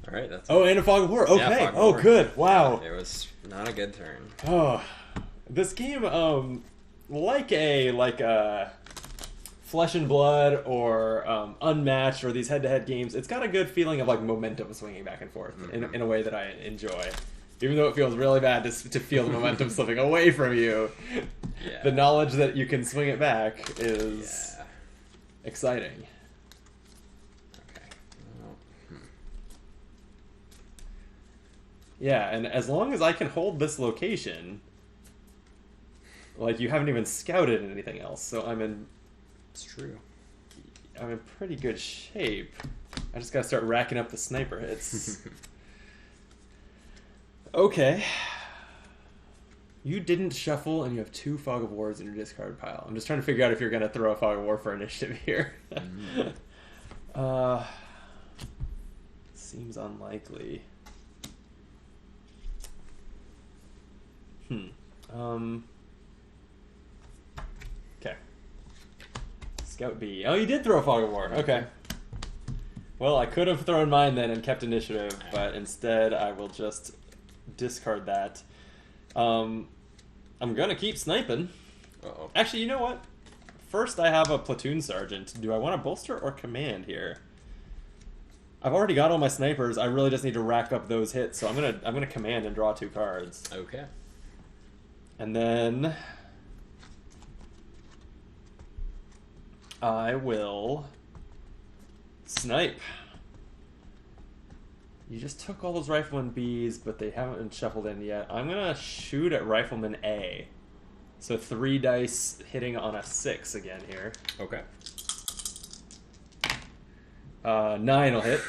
Alright, that's Oh, and a Fog of War. Okay. Yeah, Fog of Oh, War. good. Wow. It was not a good turn. Oh, this game, like a Flesh and Blood or Unmatched or these head-to-head games, it's got a good feeling of like momentum swinging back and forth in a way that I enjoy. Even though it feels really bad to feel the momentum slipping away from you, Yeah. the knowledge that you can swing it back is Yeah. exciting. Okay. Well, Yeah, and as long as I can hold this location, like you haven't even scouted anything else, so I'm in it's pretty good shape. I just gotta start racking up the sniper hits. true. Okay. You didn't shuffle, and you have 2 Fog of Wars in your discard pile. I'm just trying to figure out if you're gonna throw a Fog of War for initiative here. Seems unlikely. Okay. Scout B. Oh, you did throw a Fog of War. Okay. Well, I could have thrown mine then and kept initiative, but instead I will just discard that. I'm gonna keep sniping. Uh-oh. Actually, you know what? First, I have a platoon sergeant. Do I want to bolster or command here? I've already got all my snipers. I really just need to rack up those hits, so I'm gonna command and draw 2 cards, Okay. and then I will snipe. You just took all those Rifleman Bs, but they haven't been shuffled in yet. I'm gonna shoot at Rifleman A. So 3 dice hitting on a 6 again here. Okay. 9 will hit.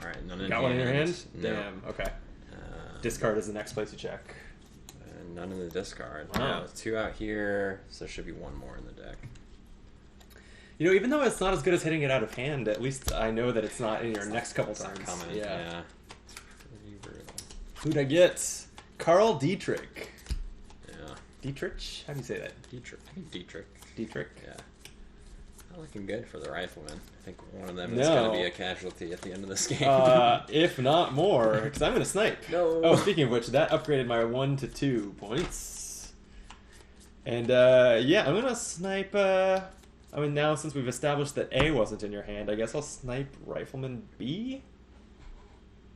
Alright, none in Got one in your hand? No. Damn, okay. Discard is the next place you check. None in the discard. Wow. No, 2 out here, so there should be 1 more in the deck. You know, even though it's not as good as hitting it out of hand, at least I know that it's not in your next couple It's not turns. coming. Yeah. It's pretty brutal. Who'd I get? Carl Dietrich. Yeah. Dietrich? How do you say that? Dietrich. I think Dietrich. Dietrich? Yeah. Not looking good for the riflemen. I think one of them is No. going to be a casualty at the end of this game. If not more, because I'm going to snipe. No. Oh, speaking of which, that upgraded my 1 to 2 points. And, yeah, I'm going to snipe, I mean, now since we've established that A wasn't in your hand, I guess I'll snipe Rifleman B?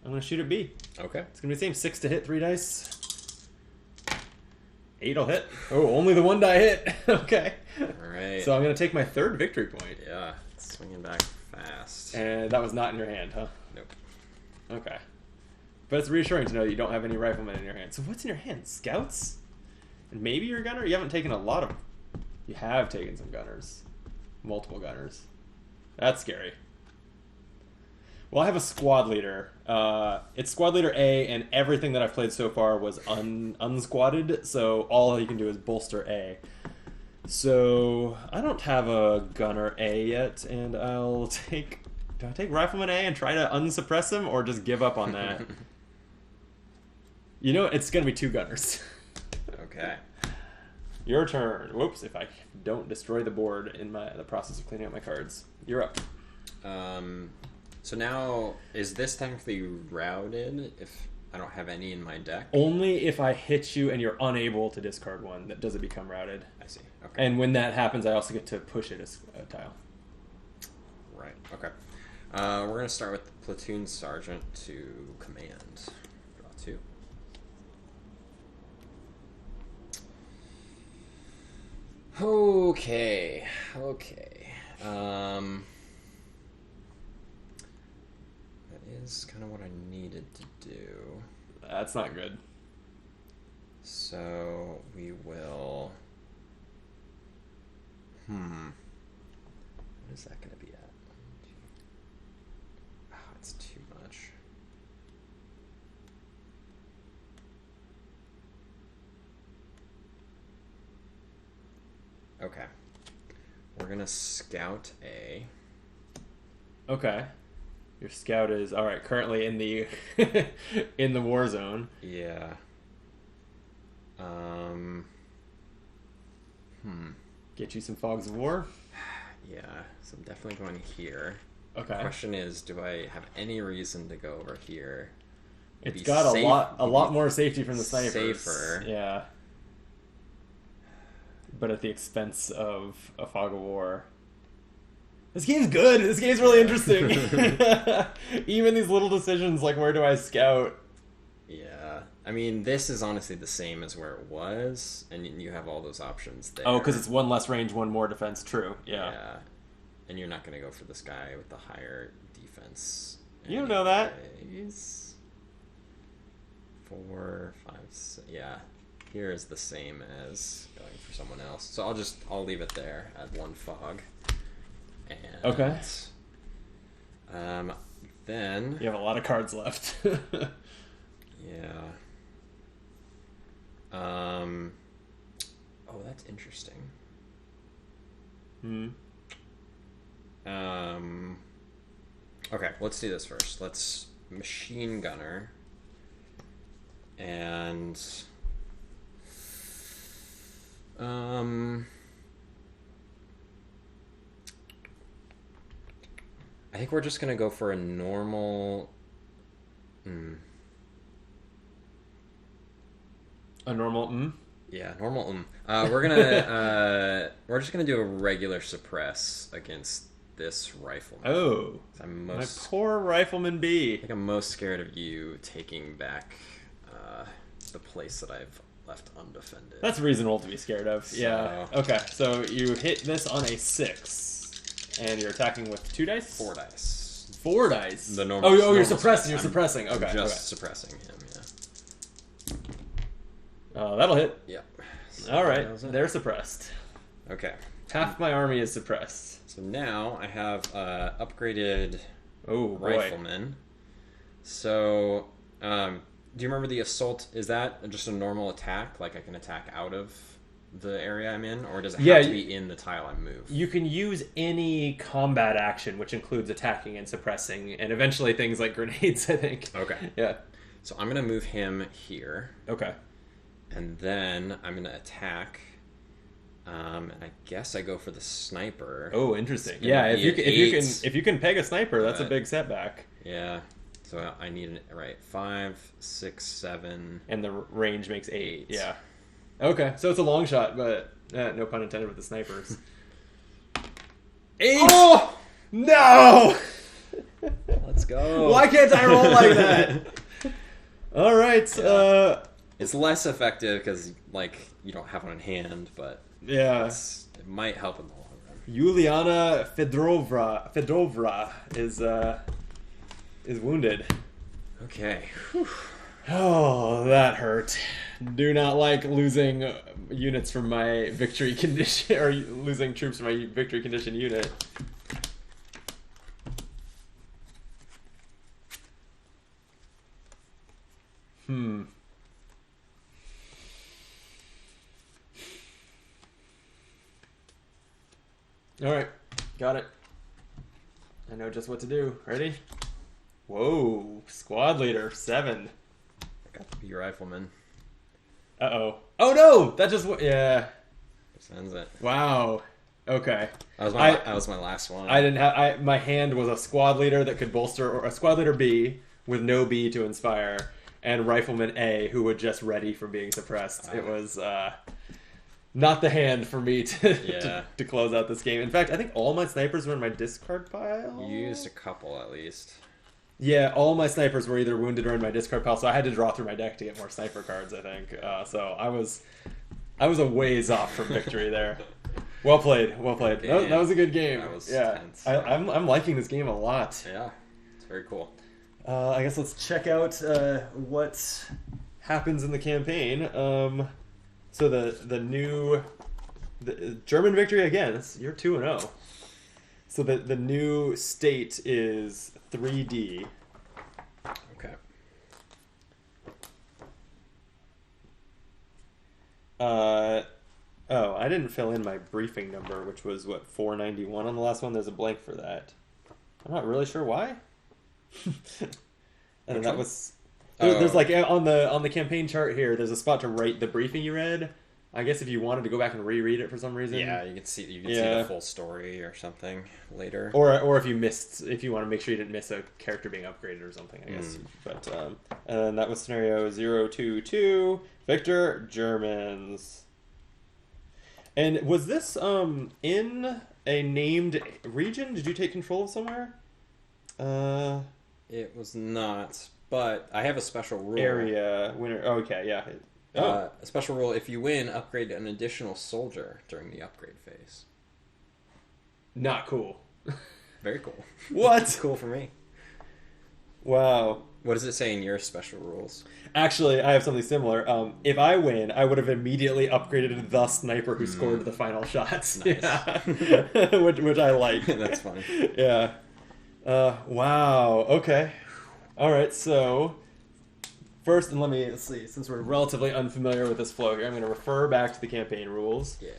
I'm going to shoot at B. Okay. It's going to be the same 6 to hit, 3 dice. 8 will hit. Oh, only the 1 die hit. Okay. Alright. So I'm going to take my 3rd victory point. Yeah. It's swinging back fast. And that was not in your hand, huh? Nope. Okay. But it's reassuring to know that you don't have any riflemen in your hand. So what's in your hand? Scouts? And maybe you're a gunner? You haven't taken a lot of... You have taken some gunners. Multiple gunners. That's scary. Well, I have a squad leader. It's squad leader A, and everything that I've played so far was unsquadded, so all you can do is bolster A. So I don't have a gunner A yet, and I'll take... Do I take Rifleman A and try to unsuppress him, or just give up on that? You know, it's going to be 2 gunners. Okay. Your turn. Whoops, if I don't destroy the board in the process of cleaning up my cards. You're up. So now, is this technically routed? If I don't have any in my deck. Only if I hit you and you're unable to discard one does it become routed. I see. Okay. And when that happens, I also get to push it as a tile. Right. Okay. We're gonna start with the platoon sergeant to command. Draw 2. Okay. That is kind of what I needed to do. That's not good. So we will. What is that going to be at? Oh, it's too much. Okay. We're going to scout A. Okay. Your scout is all right. Currently in the in the war zone. Yeah. Get you some fogs of war. Yeah. So I'm definitely going here. Okay. The question is, do I have any reason to go over here? It's got a lot more safety from the snipers. Safer. Yeah. But at the expense of a fog of war. This game's good. This game's really interesting. Even these little decisions, like where do I scout? Yeah. I mean, this is honestly the same as where it was, and you have all those options there. Oh, because it's one less range, one more defense. True. Yeah. And you're not going to go for this guy with the higher defense. You don't know that. Anyways. 4, 5, 6. Yeah. Here is the same as going for someone else. So I'll leave it there at 1 fog. And, okay. Then you have a lot of cards left. Yeah. Oh, that's interesting. Okay, let's do this first. Let's machine gunner. And I think we're just gonna go for a normal. A normal. Yeah, normal. We're just gonna do a regular suppress against this rifleman. Oh, my poor rifleman B. I think I'm most scared of you taking back the place that I've left undefended. That's reasonable to be scared of. So... Yeah. Okay, so you hit this on a 6, and you're attacking with 2 dice. 4 dice. 4 dice. The normal. Oh, you're suppressing. You're suppressing. Okay. I'm just suppressing him. Yeah. That'll hit. Yep. So all right, they're suppressed. Okay. Half my army is suppressed. So now I have upgraded rifleman. So, do you remember the assault? Is that just a normal attack? Like I can attack out of the area I'm in? Or does it have to be in the tile I move? You can use any combat action, which includes attacking and suppressing, and eventually things like grenades, I think. Okay. Yeah. So I'm going to move him here. Okay. And then I'm going to attack. And I guess I go for the sniper. Oh, interesting. Yeah, if you can peg a sniper, that's a big setback. Yeah. So I need 5, 6, 7, and the range makes 8. Yeah. Okay, so it's a long shot, but no pun intended with the snipers. 8. Oh no! Let's go. Why can't I roll like that? All right. Yeah. It's less effective because you don't have one in hand, but yeah, it might help in the long run. Yuliana Fedorova is wounded. Okay. Whew. Oh, that hurt. Do not like losing units from my victory condition, or losing troops from my victory condition unit. Alright, got it. I know just what to do. Ready? Whoa, squad leader, 7. I got to be rifleman. Uh-oh. Oh no! That just, yeah. This ends it. Wow. Okay. That was my last one. I didn't have, my hand was a squad leader that could bolster, or a squad leader B with no B to inspire. and Rifleman A, who were just ready for being suppressed. It was not the hand for me to close out this game. In fact, I think all my snipers were in my discard pile. You used a couple at least. Yeah, all my snipers were either wounded or in my discard pile, so I had to draw through my deck to get more sniper cards, I think. So I was a ways off from victory there. Well played, well played. That was a good game. That was tense. I'm liking this game a lot. Yeah, it's very cool. I guess let's check out what happens in the campaign. So the German victory again. You're 2-0. So the new state is 3D. Okay. Oh, I didn't fill in my briefing number, which was, 491 on the last one? There's a blank for that. I'm not really sure why. And that was... There's like, on the campaign chart here, there's a spot to write the briefing you read. I guess if you wanted to go back and reread it for some reason. Yeah, you can see the full story or something later. Or if you want to make sure you didn't miss a character being upgraded or something, I guess. But and that was scenario 022, Victor, Germans. And was this in a named region? Did you take control of somewhere? It was not, but I have a special rule. Area winner. Okay, yeah. A special rule: if you win, upgrade an additional soldier during the upgrade phase. Not cool. Very cool. What? Cool for me. Wow. What does it say in your special rules? Actually, I have something similar. If I win, I would have immediately upgraded the sniper who scored the final shots. Nice. Yeah. which I like. That's funny. Yeah. Wow. Okay. All right. So first, and let's see. Since we're relatively unfamiliar with this flow here, I'm going to refer back to the campaign rules. Yeah.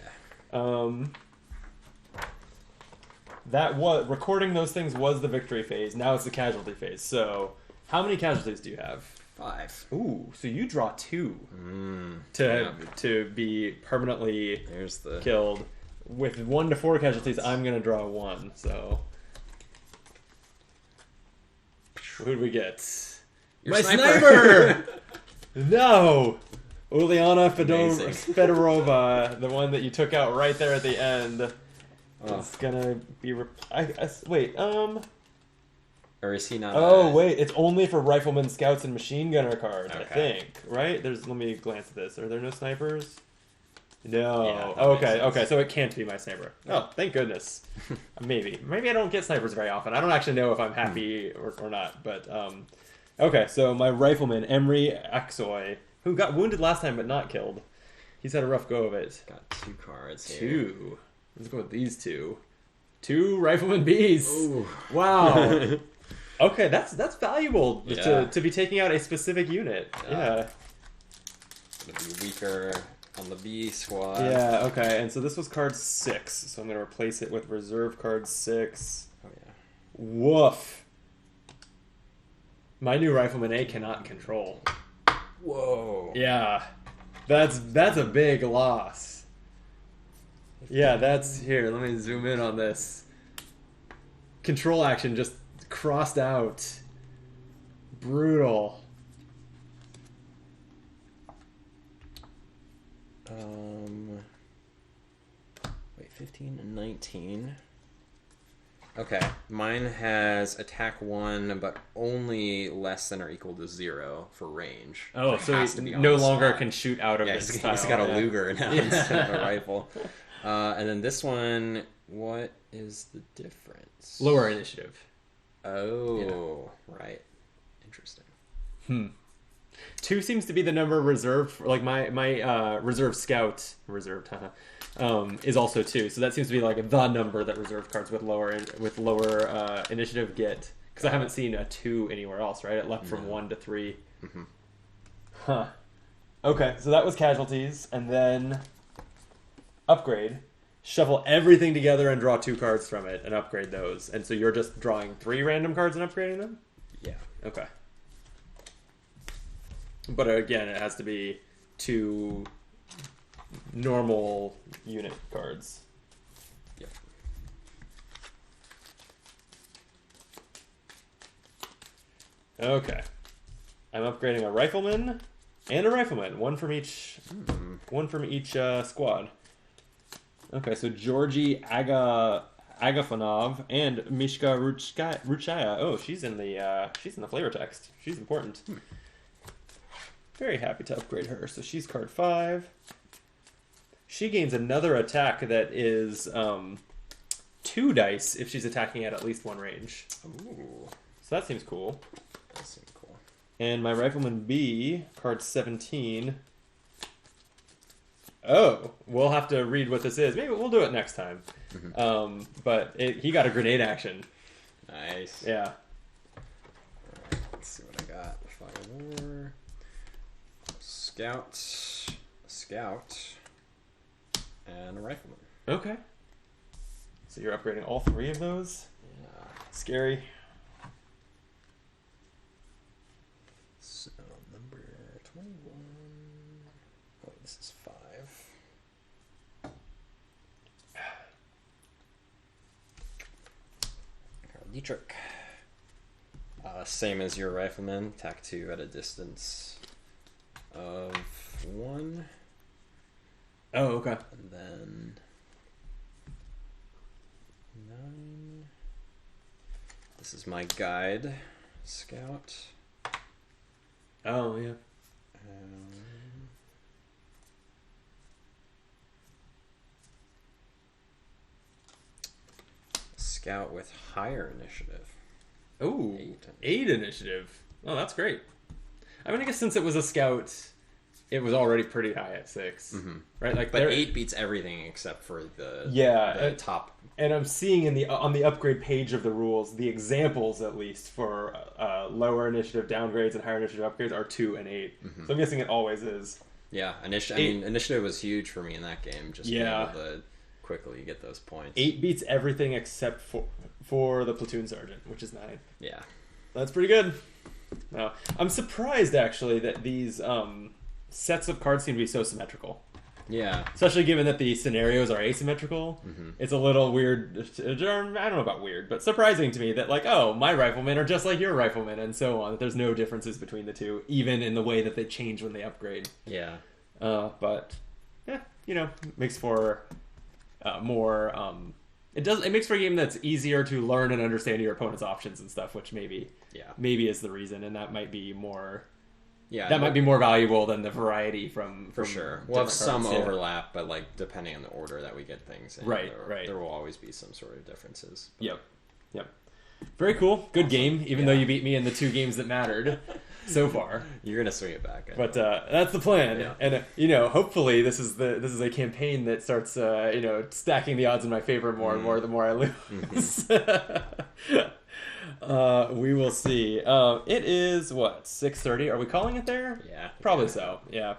That was recording those things was the victory phase. Now it's the casualty phase. So, how many casualties do you have? 5. Ooh, so you draw 2 to be permanently killed. With 1 to 4 casualties, I'm gonna draw 1. So, who do we get? Your My sniper! No, Uliana Fedorova, the one that you took out right there at the end. It's gonna be. Wait. Or is he not? Oh wait, it's only for riflemen, scouts, and machine gunner cards. Okay. I think. Right? Let me glance at this. Are there no snipers? No. Yeah, Okay. So it can't be my sniper. Oh, thank goodness. Maybe I don't get snipers very often. I don't actually know if I'm happy or not. But okay. So my rifleman Emery Aksoy, who got wounded last time but not killed, he's had a rough go of it. Got 2 cards here. 2. Let's go with these 2. 2 rifleman bees. Ooh. Wow. Okay, that's valuable Yeah. to be taking out a specific unit. Yeah. Gonna be weaker on the B squad. Yeah. Okay. And so this was card 6. So I'm gonna replace it with reserve card 6. Oh yeah. Woof. My new rifleman A cannot control. Whoa. Yeah. That's a big loss. Yeah, that's here. Let me zoom in on this. Control action just crossed out. Brutal. Wait, 15 and 19. Okay, mine has attack 1, but only less than or equal to 0 for range. Oh, It so has he to be on no the longer spot. can shoot out of Yeah, this he's style. got a Yeah. Luger now instead of a rifle. And then this one, what is the difference? Lower initiative. Oh, right. Interesting. 2 seems to be the number reserved for, like my reserve scout is also 2. So that seems to be like the number that reserve cards with lower initiative get. Because I haven't seen a 2 anywhere else, right? It left from 1 to 3. Mm-hmm. Huh. Okay, so that was casualties, and then upgrade. Shuffle everything together and draw 2 cards from it and upgrade those. And so you're just drawing 3 random cards and upgrading them? Yeah. Okay. But again, it has to be 2 normal unit cards. Yep. Okay. I'm upgrading a rifleman and a rifleman. One from each squad. Okay, so Georgie Agafonov and Mishka Ruchaya. Oh, she's in the flavor text. She's important. Very happy to upgrade her. So she's card 5. She gains another attack that is 2 dice if she's attacking at least 1 range. Ooh. So that seems cool. That seems cool. And my Rifleman B, card 17. Oh, we'll have to read what this is. Maybe we'll do it next time. But he got a grenade action. Nice. Yeah. Alright, let's see what I got. Fire War. Scout. And a Rifleman. Okay. So you're upgrading all 3 of those? Yeah. Scary. So, number 21. Oh, this is 5. Karl Dietrich. Same as your Rifleman. Attack 2 at a distance of 1. Oh, okay. And then 9. This is my guide. Scout. Oh, yeah. Scout with higher initiative. Ooh, 8. 8 initiative. Oh, that's great. I mean, I guess since it was a scout, it was already pretty high at 6, right? Like, But 8 beats everything except for the top. And I'm seeing on the upgrade page of the rules, the examples at least for lower initiative downgrades and higher initiative upgrades are 2 and 8. So I'm guessing it always is. Yeah, initiative was huge for me in that game. Just being able to quickly get those points. 8 beats everything except for the platoon sergeant, which is 9. Yeah, that's pretty good. No, I'm surprised actually that these sets of cards seem to be so symmetrical. Yeah. Especially given that the scenarios are asymmetrical. It's a little weird, I don't know about weird, but surprising to me that, like, oh, my riflemen are just like your riflemen, and so on. That there's no differences between the two, even in the way that they change when they upgrade. Yeah. But, yeah, makes for more... It makes for a game that's easier to learn and understand your opponent's options and stuff, which maybe is the reason, and that might be more... Yeah, that might be more valuable than the variety from sure. We'll have some overlap, but like depending on the order that we get things in, right. There will always be some sort of differences. But... Yep. Very cool. Good game, even though you beat me in the 2 games that mattered so far. You're gonna swing it back. But that's the plan, and hopefully this is a campaign that starts stacking the odds in my favor more and more the more I lose. We will see. It is what, 6:30? Are we calling it there? Yeah, probably so. Yeah.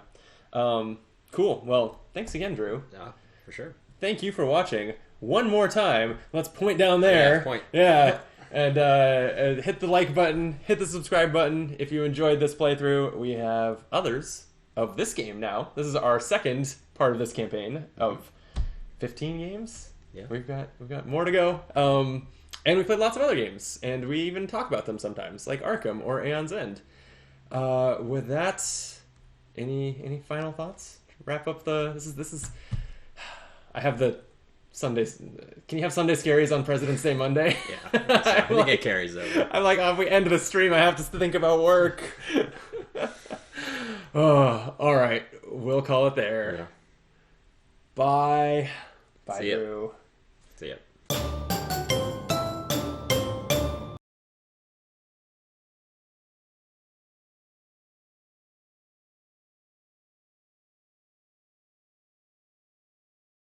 Cool. Well, thanks again, Drew. Yeah, for sure. Thank you for watching. One more time, let's point down there. Yeah, point. Yeah. And hit the like button, hit the subscribe button. If you enjoyed this playthrough, we have others of this game now. This is our second part of this campaign of 15 games. Yeah. We've got more to go. And we played lots of other games, and we even talk about them sometimes, like Arkham or Aeon's End. With that, any final thoughts? Wrap up this is. I have the Sundays. Can you have Sunday scaries on President's Day Monday? Yeah, I think it carries over. I'm like, oh, if we end the stream, I have to think about work. Oh, all right, we'll call it there. Yeah. Bye. See ya. Drew. See ya.